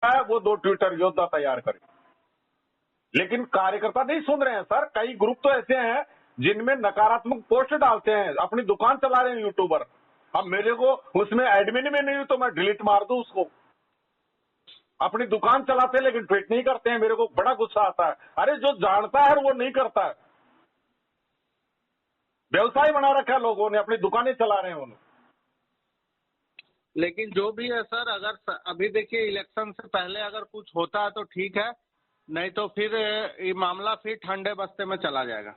है वो 2 ट्विटर योद्धा तैयार करे। लेकिन कार्यकर्ता नहीं सुन रहे हैं सर। कई ग्रुप तो ऐसे हैं जिनमें नकारात्मक पोस्ट डालते हैं, अपनी दुकान चला रहे हैं यूट्यूबर। अब मेरे को उसमें एडमिन में नहीं हूं तो मैं डिलीट मार दूं उसको। अपनी दुकान चलाते हैं लेकिन ट्वीट नहीं करते हैं। मेरे को बड़ा गुस्सा आता है। अरे जो जानता है वो नहीं करता है। व्यवसाय बना रखा है लोगों ने, अपनी दुकानें चला रहे हैं उन्होंने। लेकिन जो भी है सर, अगर अभी देखिए इलेक्शन से पहले अगर कुछ होता है तो ठीक है, नहीं तो फिर ये मामला फिर ठंडे बस्ते में चला जाएगा।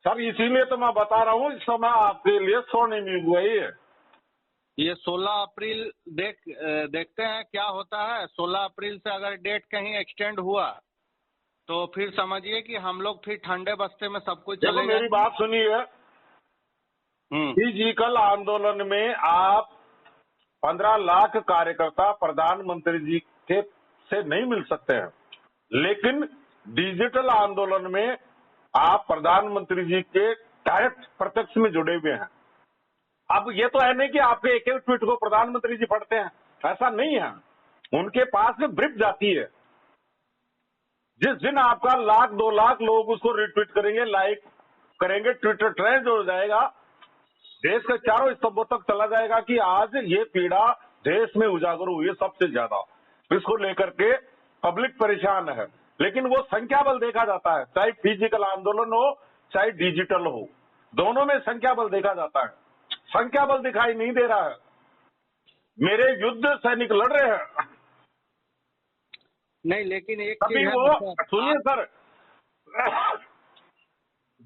सर इसीलिए तो मैं बता रहा हूँ, इस समय आपके लिए स्वर्णिम युग हुई है। ये 16 अप्रैल देखते हैं क्या होता है। 16 अप्रैल से अगर डेट कहीं एक्सटेंड हुआ तो फिर समझिए कि हम लोग फिर ठंडे बस्ते में सब कुछ देखो चलेगा। मेरी बात सुनिए। फिजिकल आंदोलन में आप 15 लाख कार्यकर्ता प्रधानमंत्री जी के से नहीं मिल सकते हैं, लेकिन डिजिटल आंदोलन में आप प्रधानमंत्री जी के डायरेक्ट प्रत्यक्ष में जुड़े हुए हैं। अब ये तो है नहीं कि आपके एक एक ट्वीट को प्रधानमंत्री जी पढ़ते हैं, ऐसा नहीं है। उनके पास में ब्रीफ जाती है। जिस दिन आपका 1 लाख 2 लाख लोग उसको रिट्वीट करेंगे, लाइक करेंगे, ट्विटर ट्रेंड हो जाएगा, देश के चारों स्तंभों तक चला जाएगा कि आज ये पीड़ा देश में उजागर हुई है सबसे ज्यादा। इसको लेकर के पब्लिक परेशान है। लेकिन वो संख्या बल देखा जाता है, चाहे फिजिकल आंदोलन हो चाहे डिजिटल हो, दोनों में संख्या बल देखा जाता है। संख्या बल दिखाई नहीं दे रहा है। मेरे युद्ध सैनिक लड़ रहे हैं। नहीं, लेकिन एक तभी चीज है वो सुनिए सर,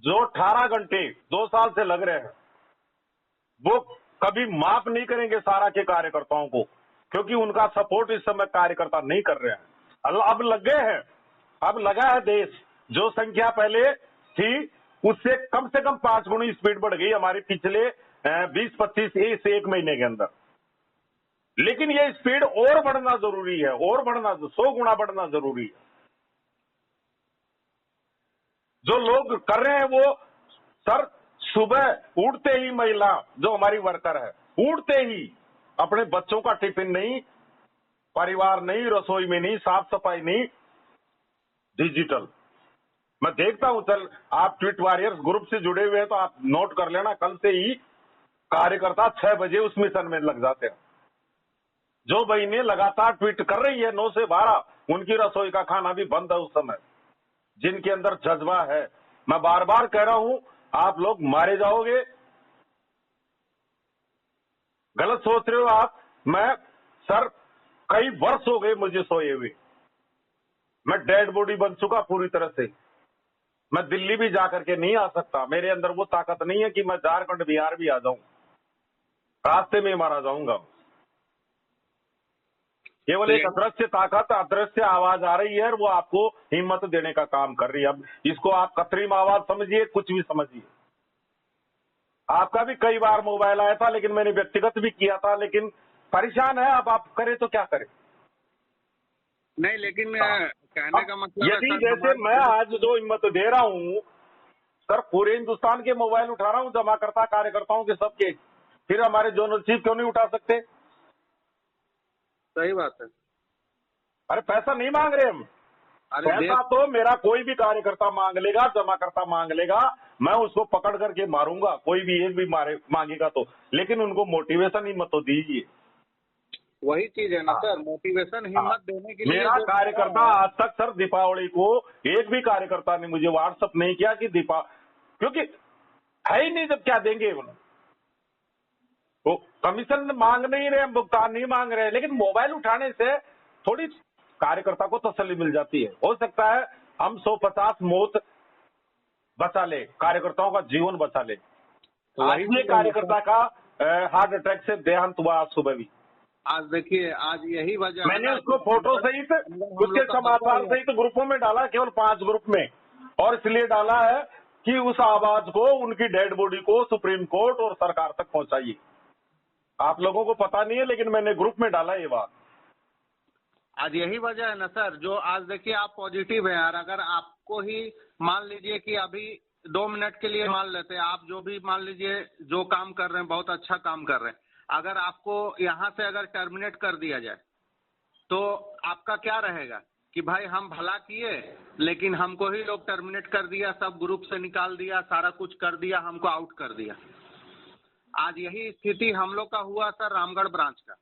जो 18 घंटे 2 साल से लग रहे हैं वो कभी माफ नहीं करेंगे सारा के कार्यकर्ताओं को, क्योंकि उनका सपोर्ट इस समय कार्यकर्ता नहीं कर रहे हैं। अब लग गए हैं। अब लगा है देश। जो संख्या पहले थी उससे कम से कम 5 गुनी स्पीड बढ़ गई हमारी पिछले 20-25 से 1 महीने के अंदर। लेकिन ये स्पीड और बढ़ना जरूरी है, और बढ़ना 100 गुना बढ़ना जरूरी है। जो लोग कर रहे हैं वो सर, सुबह उठते ही महिला जो हमारी वर्कर है, उठते ही अपने बच्चों का टिफिन नहीं, परिवार नहीं, रसोई में नहीं, साफ सफाई नहीं, डिजिटल। मैं देखता हूं। चल आप ट्वीट वॉरियर्स ग्रुप से जुड़े हुए हैं तो आप नोट कर लेना, कल से ही कार्यकर्ता 6 बजे उस मिशन में लग जाते हैं। जो बहनें लगातार ट्वीट कर रही है 9 से 12, उनकी रसोई का खाना भी बंद है उस समय। जिनके अंदर जज्बा है, मैं बार बार कह रहा हूं, आप लोग मारे जाओगे। गलत सोच रहे हो आप। मैं सर कई वर्ष हो गए मुझे सोए हुए। मैं डेड बॉडी बन चुका पूरी तरह से। मैं दिल्ली भी जाकर के नहीं आ सकता। मेरे अंदर वो ताकत नहीं है कि मैं झारखंड बिहार भी आ जाऊं। रास्ते में मारा जाऊंगा। केवल एक अदृश्य ताकत, अदृश्य आवाज आ रही है और वो आपको हिम्मत देने का काम कर रही है। अब इसको आप कृत्रिम आवाज समझिए, कुछ भी समझिए। आपका भी कई बार मोबाइल आया था, लेकिन मैंने व्यक्तिगत भी किया था, लेकिन परेशान है। अब आप करें तो क्या करें। नहीं, लेकिन कहने का मतलब यदि जैसे मैं आज जो हिम्मत दे रहा हूं सर, पूरे हिंदुस्तान के मोबाइल उठा रहा हूं, जमा करता कार्यकर्ताओं के सबके, फिर हमारे जोनल चीफ क्यों नहीं उठा सकते। सही बात है। अरे पैसा नहीं मांग रहे हम। पैसा तो मेरा कोई भी कार्यकर्ता मांग लेगा, जमा करता मांग लेगा, मैं उसको पकड़ करके मारूंगा। कोई भी एक भी मांगेगा तो, लेकिन उनको मोटिवेशन हिम्मत तो दीजिए। वही चीज है ना सर, मोटिवेशन हिम्मत देने के लिए। मेरा कार्यकर्ता आज तक सर दीपावली को एक भी कार्यकर्ता ने मुझे व्हाट्सअप नहीं किया कि क्योंकि है ही नहीं, जब क्या देंगे उन्हें। तो कमीशन मांग नहीं रहे, भुगतान नहीं मांग रहे, लेकिन मोबाइल उठाने से थोड़ी कार्यकर्ता को तसल्ली मिल जाती है। हो सकता है हम 150 मौत बचा ले, कार्यकर्ताओं का जीवन बचा ले। आज भी कार्यकर्ता का हार्ट अटैक से देहांत हुआ आज सुबह भी। आज देखिए, आज यही वजह मैंने उसको फोटो सहित, उसके समाचार सहित ग्रुपों में डाला, केवल 5 ग्रुप में, और इसलिए डाला है कि उस आवाज को, उनकी डेड बॉडी को सुप्रीम कोर्ट और सरकार तक पहुंचाइए। आप लोगों को पता नहीं है, लेकिन मैंने ग्रुप में डाला ये बात। आज यही वजह है ना सर, जो आज देखिए आप पॉजिटिव है यार। अगर आपको ही मान लीजिए कि अभी 2 मिनट के लिए मान लेते हैं, आप जो भी मान लीजिए जो काम कर रहे हैं बहुत अच्छा काम कर रहे हैं, अगर आपको यहाँ से अगर टर्मिनेट कर दिया जाए तो आपका क्या रहेगा कि भाई हम भला किए लेकिन हमको ही लोग टर्मिनेट कर दिया, सब ग्रुप से निकाल दिया, सारा कुछ कर दिया, हमको आउट कर दिया। आज यही स्थिति हम लोग का हुआ सर रामगढ़ ब्रांच का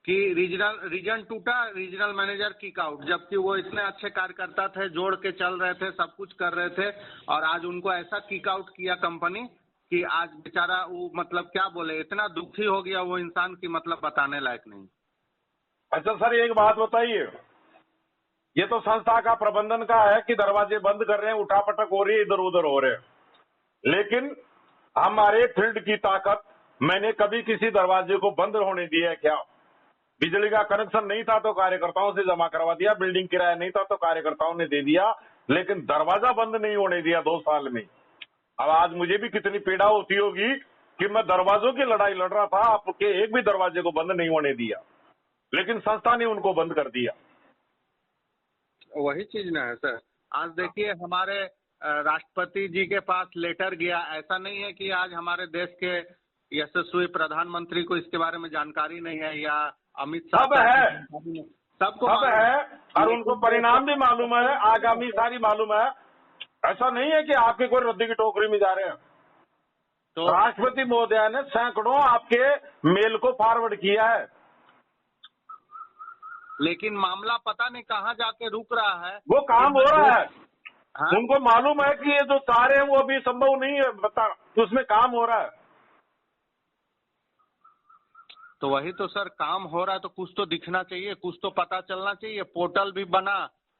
कि रीजन टूटा, रीजनल मैनेजर किक आउट, जबकि वो इतने अच्छे कार्यकर्ता थे, जोड़ के चल रहे थे, सब कुछ कर रहे थे, और आज उनको ऐसा किक आउट किया कंपनी कि आज बेचारा वो मतलब क्या बोले, इतना दुखी हो गया वो इंसान की मतलब बताने लायक नहीं। अच्छा सर, एक बात बताइए, ये तो संस्था का प्रबंधन का है कि दरवाजे बंद कर रहे हैं, उठापटक हो रही है, इधर उधर हो रहे हैं, लेकिन हमारे फील्ड की ताकत, मैंने कभी किसी दरवाजे को बंद होने दिया है क्या? बिजली का कनेक्शन नहीं था तो कार्यकर्ताओं से जमा करवा दिया, बिल्डिंग किराया नहीं था तो कार्यकर्ताओं ने दे दिया, लेकिन दरवाजा बंद नहीं होने दिया 2 साल में। अब आज मुझे भी कितनी पीड़ा होती होगी कि मैं दरवाजों की लड़ाई लड़ रहा था, आपके एक भी दरवाजे को बंद नहीं होने दिया, लेकिन संस्था ने उनको बंद कर दिया। वही चीज ना है सर। आज देखिए हमारे राष्ट्रपति जी के पास लेटर गया, ऐसा नहीं है कि आज हमारे देश के यशस्वी प्रधानमंत्री को इसके बारे में जानकारी नहीं है, या अमित शाह सब है, सबको सब है, और उनको परिणाम भी मालूम है, आगामी सारी मालूम है। ऐसा नहीं है कि आपके कोई रद्दी की टोकरी में जा रहे हैं। तो राष्ट्रपति महोदय ने सैकड़ों आपके मेल को फॉरवर्ड किया है, लेकिन मामला पता नहीं कहाँ जाके रुक रहा है। वो काम हो रहा है। हाँ? उनको मालूम है कि ये जो चाह रहे हैं वो अभी संभव नहीं है, बता उसमें काम हो रहा है। तो वही तो सर, काम हो रहा है तो कुछ तो दिखना चाहिए, कुछ तो पता चलना चाहिए। पोर्टल भी बना,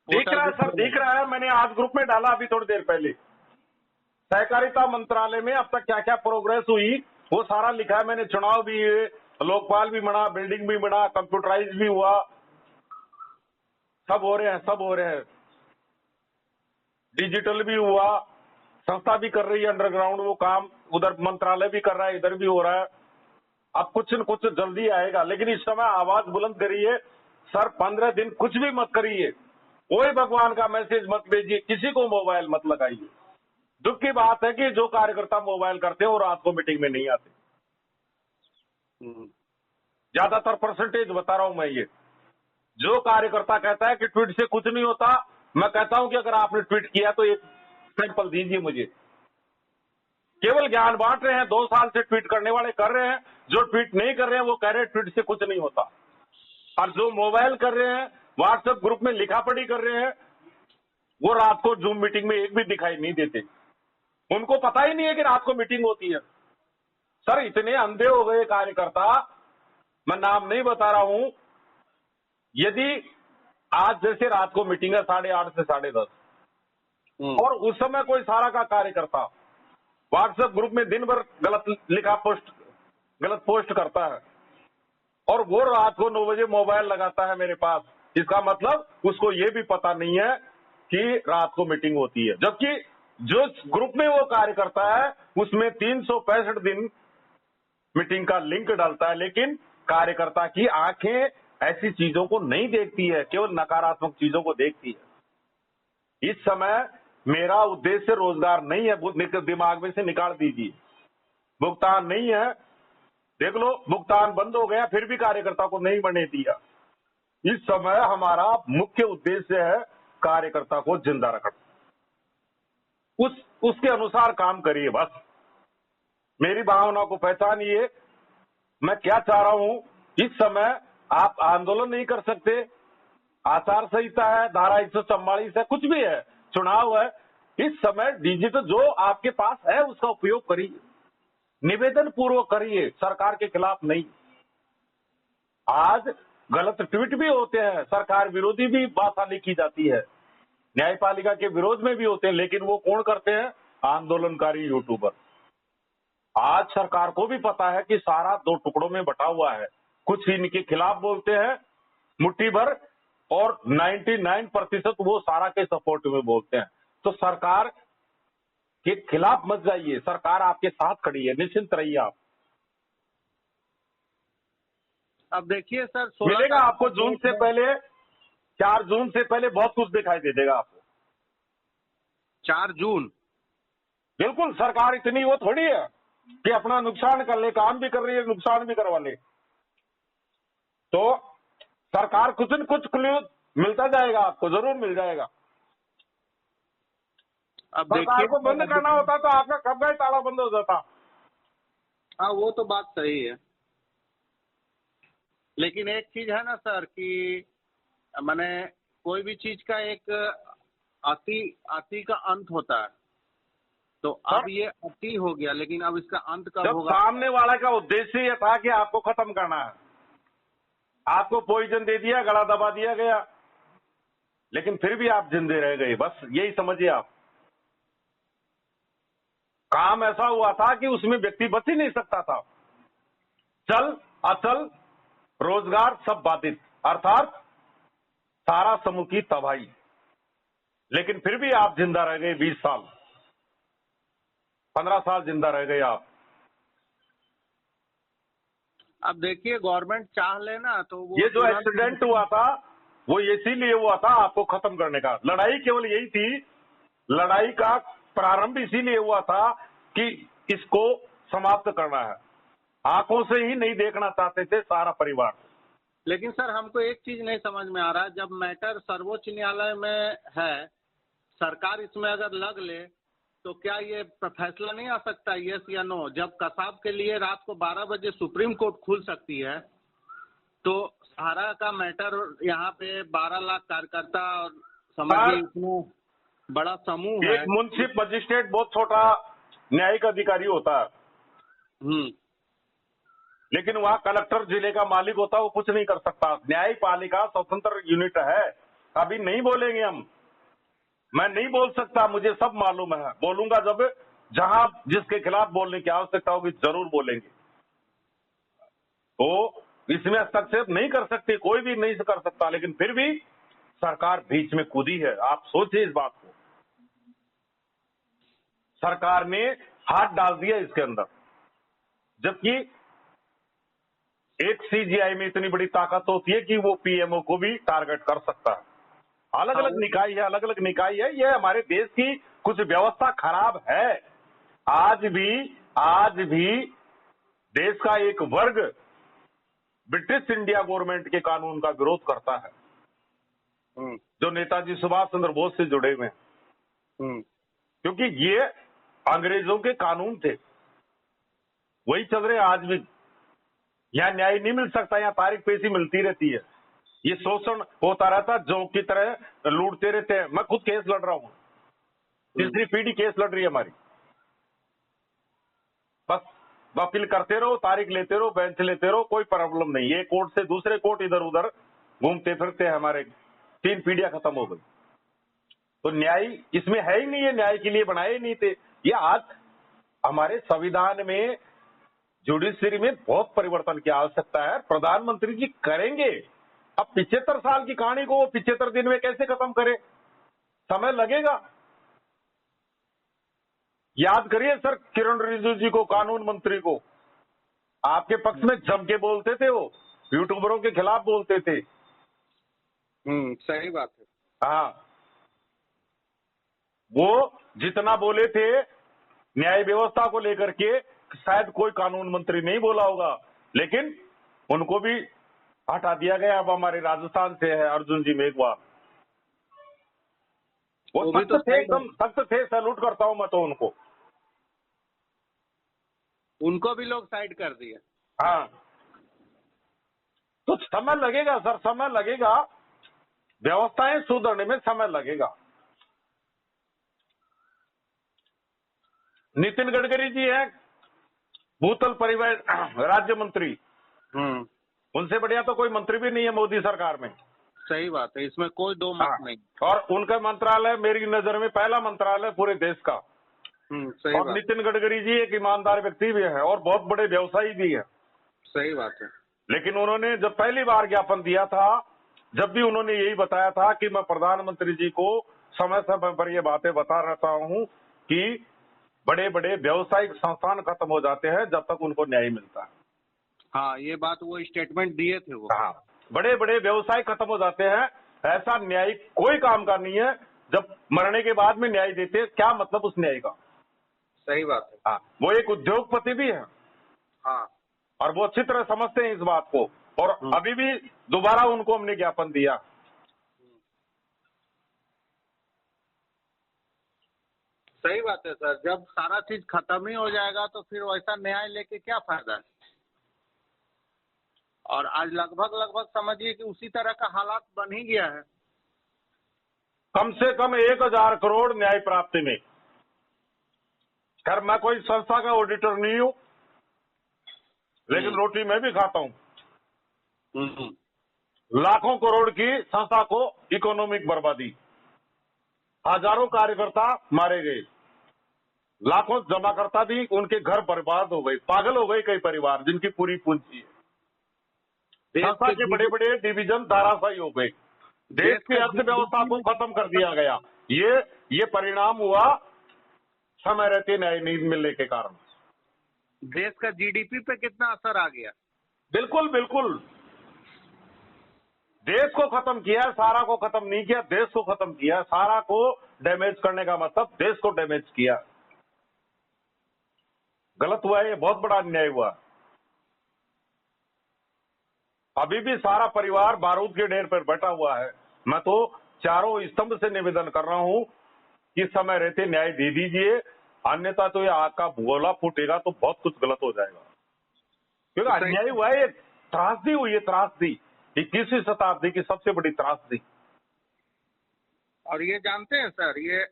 दिख रहा है सर, दिख रहा है। मैंने आज ग्रुप में डाला अभी थोड़ी देर पहले, सहकारिता मंत्रालय में अब तक क्या क्या प्रोग्रेस हुई वो सारा लिखा है मैंने। चुनाव भी हुए, लोकपाल भी बना, बिल्डिंग भी बना, कंप्यूटराइज भी हुआ, सब हो रहे हैं, सब हो रहे हैं। डिजिटल भी हुआ, संस्था भी कर रही है अंडरग्राउंड वो काम, उधर मंत्रालय भी कर रहा है, इधर भी हो रहा है। अब कुछ न कुछ जल्दी आएगा, लेकिन इस समय आवाज बुलंद करिए सर, 15 दिन कुछ भी मत करिए, कोई भगवान का मैसेज मत भेजिए, किसी को मोबाइल मत लगाइए। दुख की बात है कि जो कार्यकर्ता मोबाइल करते हैं वो रात को मीटिंग में नहीं आते। ज्यादातर परसेंटेज बता रहा हूं मैं। ये जो कार्यकर्ता कहता है कि ट्वीट से कुछ नहीं होता, मैं कहता हूं कि अगर आपने ट्वीट किया तो एक सैंपल दीजिए मुझे। केवल ज्ञान बांट रहे हैं, 2 साल से ट्वीट करने वाले कर रहे हैं, जो ट्वीट नहीं कर रहे हैं वो कह रहे हैं ट्वीट से कुछ नहीं होता, और जो मोबाइल कर रहे हैं, व्हाट्सएप ग्रुप में लिखा पढ़ी कर रहे हैं, वो रात को जूम मीटिंग में एक भी दिखाई नहीं देते। उनको पता ही नहीं है कि रात को मीटिंग होती है। सर इतने अंधे हो गए कार्यकर्ता, मैं नाम नहीं बता रहा हूं। यदि आज जैसे रात को मीटिंग है 8:30 से 10:30, और उस समय कोई सारा का कार्यकर्ता व्हाट्सएप ग्रुप में दिन भर गलत पोस्ट करता है, और वो रात को 9 बजे मोबाइल लगाता है मेरे पास, इसका मतलब उसको ये भी पता नहीं है कि रात को मीटिंग होती है। जबकि जो ग्रुप में वो कार्य करता है उसमें 365 दिन मीटिंग का लिंक डालता है, लेकिन कार्यकर्ता की आंखें ऐसी चीजों को नहीं देखती है, केवल नकारात्मक चीजों को देखती है। इस समय मेरा उद्देश्य रोजगार नहीं है, दिमाग में से निकाल दीजिए। भुगतान नहीं है, देख लो भुगतान बंद हो गया, फिर भी कार्यकर्ता को नहीं बनने दिया। इस समय हमारा मुख्य उद्देश्य है कार्यकर्ता को जिंदा रखना, उसके अनुसार काम करिए बस। मेरी भावना को पहचानिए, मैं क्या चाह रहा हूं। इस समय आप आंदोलन नहीं कर सकते, आचार संहिता है, धारा 144 है, कुछ भी है, चुनाव है। इस समय डिजिटल जो आपके पास है उसका उपयोग करिए, निवेदन पूर्वक करिए, सरकार के खिलाफ नहीं। आज गलत ट्वीट भी होते हैं, सरकार विरोधी भी बात लिखी जाती है, न्यायपालिका के विरोध में भी होते हैं, लेकिन वो कौन करते हैं? आंदोलनकारी यूट्यूबर। आज सरकार को भी पता है कि सारा 2 टुकड़ों में बटा हुआ है, कुछ इनके खिलाफ बोलते हैं मुट्ठी भर, और 99% वो सारा के सपोर्ट में बोलते हैं। तो सरकार के खिलाफ मत जाइए, सरकार आपके साथ खड़ी है, निश्चिंत रहिए आप। अब देखिए सर, मिलेगा आपको जून से पहले, 4 जून से पहले बहुत कुछ दिखाई दे देगा आपको। 4 जून बिल्कुल, सरकार इतनी वो थोड़ी है कि अपना नुकसान कर ले, काम भी कर रही है, नुकसान भी करवा ले। तो सरकार कुछ न कुछ क्लू मिलता जाएगा, आपको जरूर मिल जाएगा। अब सरकार देखिए, को बंद करना होता तो आपका कब का ही ताला बंद हो जाता। हाँ वो तो बात सही है, लेकिन एक चीज है ना सर कि माने कोई भी चीज का एक अति का अंत होता है, तो अब ये अति हो गया, लेकिन अब इसका अंत कब जब होगा? सामने वाला का उद्देश्य ये था कि आपको खत्म करना है, आपको पॉइजन दे दिया, गला दबा दिया गया, लेकिन फिर भी आप जिंदे रह गए। बस यही समझिए आप। काम ऐसा हुआ था कि उसमें व्यक्ति बच ही नहीं सकता था। चल अचल रोजगार सब बाधित, अर्थात सारा समूह की तबाही, लेकिन फिर भी आप जिंदा रह गए। 20 साल 15 साल जिंदा रह गए आप। अब देखिए, गवर्नमेंट चाह लेना तो वो ये जो एक्सीडेंट हुआ था वो इसीलिए हुआ था आपको खत्म करने का। लड़ाई केवल यही थी, लड़ाई का प्रारंभ इसीलिए हुआ था कि इसको समाप्त करना है। आंखों से ही नहीं देखना चाहते थे सारा परिवार। लेकिन सर हमको एक चीज नहीं समझ में आ रहा, जब मैटर सर्वोच्च न्यायालय में है, सरकार इसमें अगर लग ले तो क्या ये फैसला नहीं आ सकता यस या नो? जब कसाब के लिए रात को 12 बजे सुप्रीम कोर्ट खुल सकती है, तो सहारा का मैटर यहाँ पे 12 लाख कार्यकर्ता और समझिए इतना बड़ा समूह है। एक मुंशी मजिस्ट्रेट बहुत छोटा न्यायिक अधिकारी होता है, लेकिन वहां कलेक्टर जिले का मालिक होता है, वो कुछ नहीं कर सकता। न्यायपालिका स्वतंत्र यूनिट है। अभी नहीं बोलेंगे हम, मैं नहीं बोल सकता, मुझे सब मालूम है। बोलूंगा जब जहां जिसके खिलाफ बोलने की आवश्यकता होगी जरूर बोलेंगे। तो इसमें हस्तक्षेप नहीं कर सकते, कोई भी नहीं कर सकता, लेकिन फिर भी सरकार बीच में कूदी है। आप सोचिए इस बात को। सरकार ने हाथ डाल दिया इसके अंदर, जबकि एक सीजीआई में इतनी बड़ी ताकत होती है कि वो पीएमओ को भी टारगेट कर सकता है। अलग अलग निकाय है, अलग अलग निकाय है। ये हमारे देश की कुछ व्यवस्था खराब है। आज भी देश का एक वर्ग ब्रिटिश इंडिया गवर्नमेंट के कानून का विरोध करता है, जो नेताजी सुभाष चंद्र बोस से जुड़े हुए हैं, क्योंकि ये अंग्रेजों के कानून थे, वही चल रहे आज भी। यहां न्याय नहीं मिल सकता, यहां तारीख पेशी मिलती रहती है। ये शोषण होता रहता, जो की तरह लूटते रहते हैं। मैं खुद केस लड़ रहा हूं, तीसरी पीढ़ी केस लड़ रही है हमारी। बस वकील करते रहो, तारीख लेते रहो, बेंच लेते रहो, कोई प्रॉब्लम नहीं। ये कोर्ट से दूसरे कोर्ट इधर उधर घूमते फिरते हैं, हमारे 3 पीढ़ियां खत्म हो गई। तो न्याय इसमें है ही नहीं है, न्याय के लिए बनाए ही नहीं थे। ये आज हमारे संविधान में, जुडिशरी में बहुत परिवर्तन की आवश्यकता है। प्रधानमंत्री जी करेंगे। अब 75 साल की कहानी को वो 75 दिन में कैसे खत्म करे? समय लगेगा। याद करिए सर, किरण रिजिजू जी को, कानून मंत्री को, आपके पक्ष में जम के बोलते थे, वो यूट्यूबरों के खिलाफ बोलते थे। सही बात है। हाँ, वो जितना बोले थे न्याय व्यवस्था को लेकर के, शायद कोई कानून मंत्री नहीं बोला होगा, लेकिन उनको भी हटा दिया गया। अब हमारे राजस्थान से है अर्जुन जी मेघवाल, वो सख्त थे, एकदम सख्त थे। सैल्यूट करता हूं मैं तो उनको भी लोग साइड कर दिए। हाँ, तो समय लगेगा सर, समय लगेगा। व्यवस्थाएं सुधरने में समय लगेगा। नितिन गडकरी जी हैं भूतल परिवहन राज्य मंत्री, उनसे बढ़िया तो कोई मंत्री भी नहीं है मोदी सरकार में। सही बात है, इसमें कोई दो मत नहीं। और उनका मंत्रालय मेरी नजर में पहला मंत्रालय पूरे देश का। सही और बात। नितिन गडकरी जी एक ईमानदार व्यक्ति भी है और बहुत बड़े व्यवसायी भी है। सही बात है। लेकिन उन्होंने जब पहली बार ज्ञापन दिया था, जब भी उन्होंने यही बताया था कि मैं प्रधानमंत्री जी को समय समय पर ये बातें बता रहता हूं कि बड़े बड़े व्यावसायिक संस्थान खत्म हो जाते हैं जब तक उनको न्याय मिलता है। हाँ, ये बात वो स्टेटमेंट दिए थे वो। हाँ, बड़े बड़े व्यवसाय खत्म हो जाते हैं। ऐसा न्याय कोई काम का नहीं है जब मरने के बाद में न्याय देते हैं। क्या मतलब उस न्याय का? सही बात है। हाँ, वो एक उद्योगपति भी है। हाँ, और वो अच्छी तरह समझते हैं इस बात को और अभी भी दोबारा उनको हमने ज्ञापन दिया। सही बात है सर, जब सारा चीज खत्म ही हो जाएगा तो फिर वैसा न्याय लेके क्या फायदा है। और आज लगभग समझिए कि उसी तरह का हालात बन ही गया है। कम से कम 1000 करोड़ न्याय प्राप्ति में। खैर मैं कोई संस्था का ऑडिटर नहीं हूं, लेकिन रोटी मैं भी खाता हूं। लाखों करोड़ की संस्था को इकोनॉमिक बर्बादी, हजारों कार्यकर्ता मारे गए, लाखों जमाकर्ता भी उनके घर बर्बाद हो गए, पागल हो गए कई परिवार जिनकी पूरी पूंजी है। संस्था के बड़े बड़े डिवीजन धाराशायी हो गए, देश की अर्थव्यवस्था को खत्म कर दिया गया। ये परिणाम हुआ समय रहते न्याय नहीं मिलने के कारण। देश का जीडीपी पे कितना असर आ गया। बिल्कुल बिल्कुल, देश को खत्म किया, सारा को खत्म नहीं किया, देश को खत्म किया। सारा को डैमेज करने का मतलब देश को डैमेज किया। गलत हुआ, ये बहुत बड़ा अन्याय हुआ। अभी भी सारा परिवार बारूद के ढेर पर बैठा हुआ है। मैं तो चारों स्तंभ से निवेदन कर रहा हूं कि समय रहते न्याय दे दीजिए, अन्यथा तो ये आग का गोला फूटेगा तो बहुत कुछ गलत हो जाएगा। क्योंकि अन्याय हुआ है, ये त्रासदी हुई है, त्रासदी 21वीं शताब्दी की सबसे बड़ी त्रासदी। और ये जानते हैं सर, ये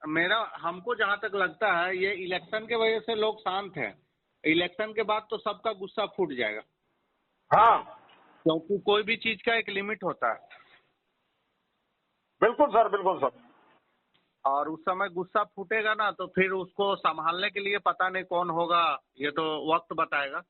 हमको जहां तक लगता है ये इलेक्शन के वजह से लोग शांत हैं। इलेक्शन के बाद तो सबका गुस्सा फूट जाएगा। हाँ, क्योंकि कोई भी चीज का एक लिमिट होता है। बिल्कुल सर, बिल्कुल सर। और उस समय गुस्सा फूटेगा ना तो फिर उसको संभालने के लिए पता नहीं कौन होगा, ये तो वक्त बताएगा।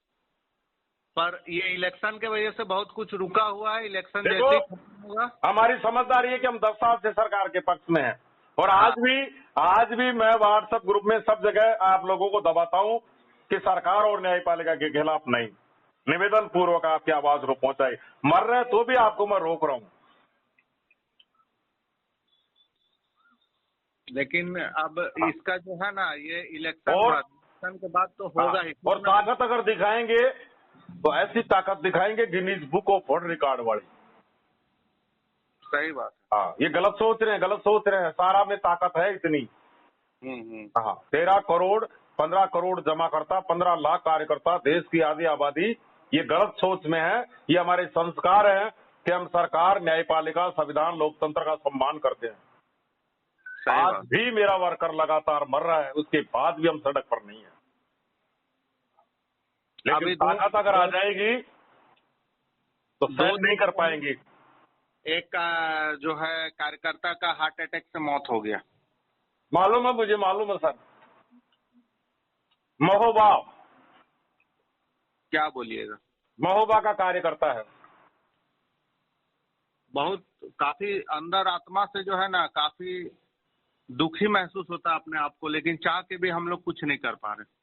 पर ये इलेक्शन के वजह से बहुत कुछ रुका हुआ है। इलेक्शन जैसे होगा, हमारी समझदारी है कि हम 10 साल से सरकार के पक्ष में हैं। और आज भी मैं व्हाट्सएप ग्रुप में सब जगह आप लोगों को दबाता हूं कि सरकार और न्यायपालिका के खिलाफ नहीं, निवेदन पूर्वक आपकी आवाज को पहुंचाई। मर रहे तो भी आपको मैं रोक रहा हूं। लेकिन अब इसका जो है ना, ये इलेक्शन के बाद तो होगा ही। और ताकत अगर दिखाएंगे तो ऐसी ताकत दिखाएंगे Guinness book of world record वाली। सही बात है। हाँ, ये गलत सोच रहे हैं। सारा में ताकत है इतनी। हाँ, 13 करोड़ 15 करोड़ जमा करता, 15 लाख कार्यकर्ता, देश की आधी आबादी, ये गलत सोच में है। ये हमारे संस्कार हैं कि हम सरकार, न्यायपालिका, संविधान, लोकतंत्र का सम्मान करते हैं। आज भी मेरा वर्कर लगातार मर रहा है, उसके बाद भी हम सड़क पर नहीं है। लेकिन ताकत अगर आ जाएगी तो सहन नहीं कर पाएंगे। एक जो है कार्यकर्ता का हार्ट अटैक से मौत हो गया। मालूम है, मुझे मालूम है सर। महोबा, क्या बोलिएगा, महोबा का कार्यकर्ता है। बहुत काफी अंदर आत्मा से जो है ना, काफी दुखी महसूस होता है अपने आप को, लेकिन चाह के भी हम लोग कुछ नहीं कर पा रहे।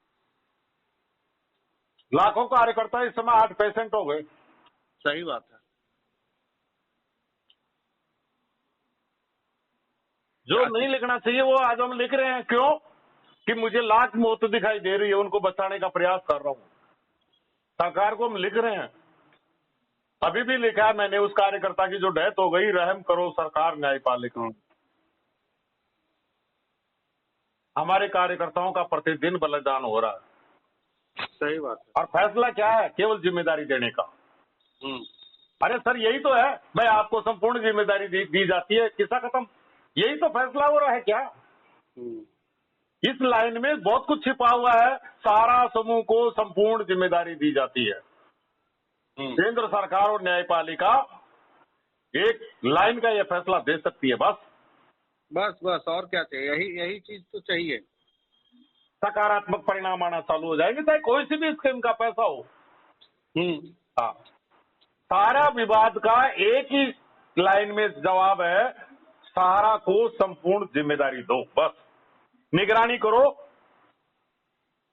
लाखों कार्यकर्ता इस समय 8% हो गए। सही बात है। जो नहीं लिखना चाहिए वो आज हम लिख रहे हैं। क्यों? कि मुझे लाख मौत दिखाई दे रही है, उनको बचाने का प्रयास कर रहा हूं। सरकार को हम लिख रहे हैं। अभी भी लिखा है मैंने उस कार्यकर्ता की जो डेथ हो गई, रहम करो सरकार, न्यायपालिका। हमारे कार्यकर्ताओं का प्रतिदिन बलिदान हो रहा है। सही बात है। और फैसला क्या है? केवल जिम्मेदारी देने का। अरे सर, यही तो है। भाई, आपको संपूर्ण जिम्मेदारी दी जाती है, किस्सा खत्म। यही तो फैसला हो रहा है क्या? इस लाइन में बहुत कुछ छिपा हुआ है। सारा समूह को संपूर्ण जिम्मेदारी दी जाती है। केंद्र सरकार और न्यायपालिका एक लाइन का यह फैसला दे सकती है। बस और क्या चाहिए? यही चीज तो चाहिए। सकारात्मक परिणाम आना चालू हो जाएंगे, चाहे कोई सी भी स्कीम का पैसा हो। हाँ, सारा विवाद का एक ही लाइन में जवाब है, सहारा को संपूर्ण जिम्मेदारी दो। बस निगरानी करो,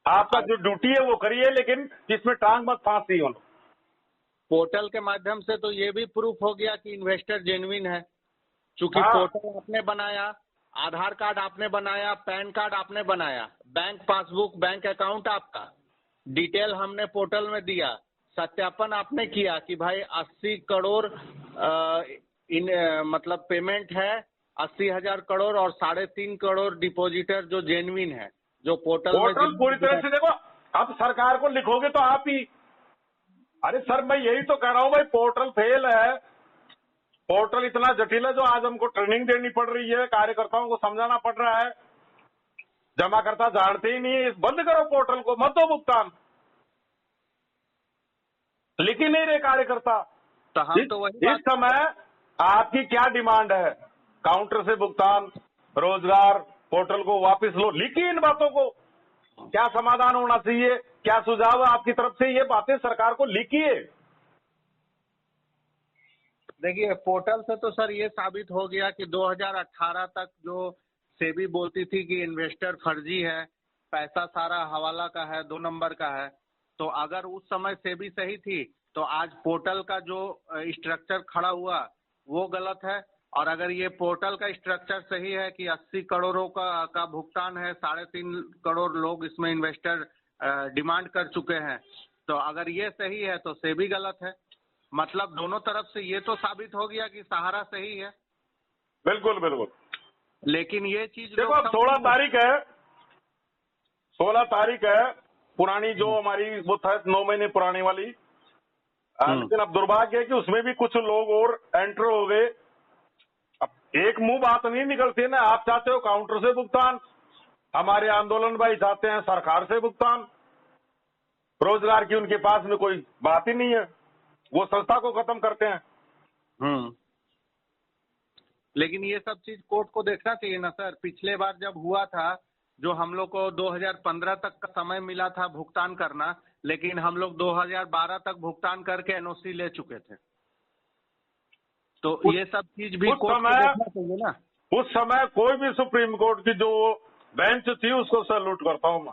आपका जो ड्यूटी है वो करिए, लेकिन इसमें टांग मत फांसी हो। पोर्टल के माध्यम से तो ये भी प्रूफ हो गया कि इन्वेस्टर जेन्युइन है। चूंकि पोर्टल आपने बनाया, आधार कार्ड आपने बनाया, पैन कार्ड आपने बनाया, बैंक पासबुक, बैंक अकाउंट आपका, डिटेल हमने पोर्टल में दिया, सत्यापन आपने किया कि भाई 80 करोड़ मतलब पेमेंट है, 80,000 करोड़ और 3.5 करोड़ डिपॉजिटर जो जेन्युइन है, जो पोर्टल में पूरी तरह से देखो, अब सरकार को लिखोगे तो आप ही। अरे सर, मैं यही तो कह रहा हूं भाई, पोर्टल फेल है। पोर्टल इतना जटिल है जो आज हमको ट्रेनिंग देनी पड़ रही है, कार्यकर्ताओं को समझाना पड़ रहा है। जमाकर्ता जानते ही नहीं है। बंद करो पोर्टल को, मत दो भुगतान। लिख ही नहीं रहे कार्यकर्ता। तो हम तो वही इस समय आपकी क्या डिमांड है? काउंटर से भुगतान, रोजगार, पोर्टल को वापस लो। लिखिए इन बातों को, क्या समाधान होना चाहिए, क्या सुझाव है आपकी तरफ से, ये बातें सरकार को लिखिए। देखिए, पोर्टल से तो सर ये साबित हो गया कि 2018 तक जो सेबी बोलती थी कि इन्वेस्टर फर्जी है, पैसा सारा हवाला का है, 2 नंबर का है, तो अगर उस समय सेबी सही थी तो आज पोर्टल का जो स्ट्रक्चर खड़ा हुआ वो गलत है। और अगर ये पोर्टल का स्ट्रक्चर सही है कि 80 करोड़ों का भुगतान है, 3.5 करोड़ लोग इसमें इन्वेस्टर डिमांड कर चुके हैं, तो अगर ये सही है तो सेबी गलत है। मतलब दोनों तरफ से ये तो साबित हो गया कि सहारा सही है। बिल्कुल बिल्कुल। लेकिन ये चीज देखो, अब 16 तारीख है, पुरानी जो हमारी वो था 9 महीने पुरानी वाली। लेकिन अब दुर्भाग्य है कि उसमें भी कुछ लोग और एंटर हो गए। अब एक मुंह बात नहीं निकलती है ना। आप चाहते हो काउंटर से भुगतान, हमारे आंदोलन भाई चाहते हैं सरकार से भुगतान। रोजगार की उनके पास में कोई बात ही नहीं है, वो संस्था को खत्म करते हैं। लेकिन ये सब चीज कोर्ट को देखना चाहिए ना सर। पिछले बार जब हुआ था, जो हम लोग को 2015 तक का समय मिला था भुगतान करना, लेकिन हम लोग 2012 तक भुगतान करके एनओसी ले चुके थे। तो ये सब चीज भी कोर्ट को देखना चाहिए ना। उस समय कोई भी सुप्रीम कोर्ट की जो बेंच थी उसको सैल्यूट करता हूं मैं।